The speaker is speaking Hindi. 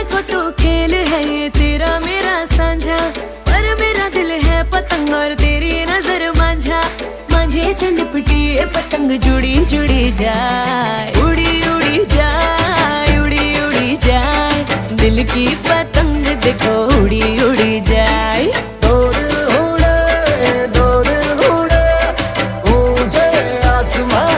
देखो तो खेल है ये तेरा मेरा साझा, पर मेरा दिल है पतंग और तेरी नजर मांझा। मांझे से लिपटी ये पतंग जुड़ी जुड़ी जाए, उड़ी उड़ी जाए, उड़ी उड़ी जाए। दिल की पतंग देखो उड़ी उड़ी जाए। दो दिल उड़े ऊंचे आसमान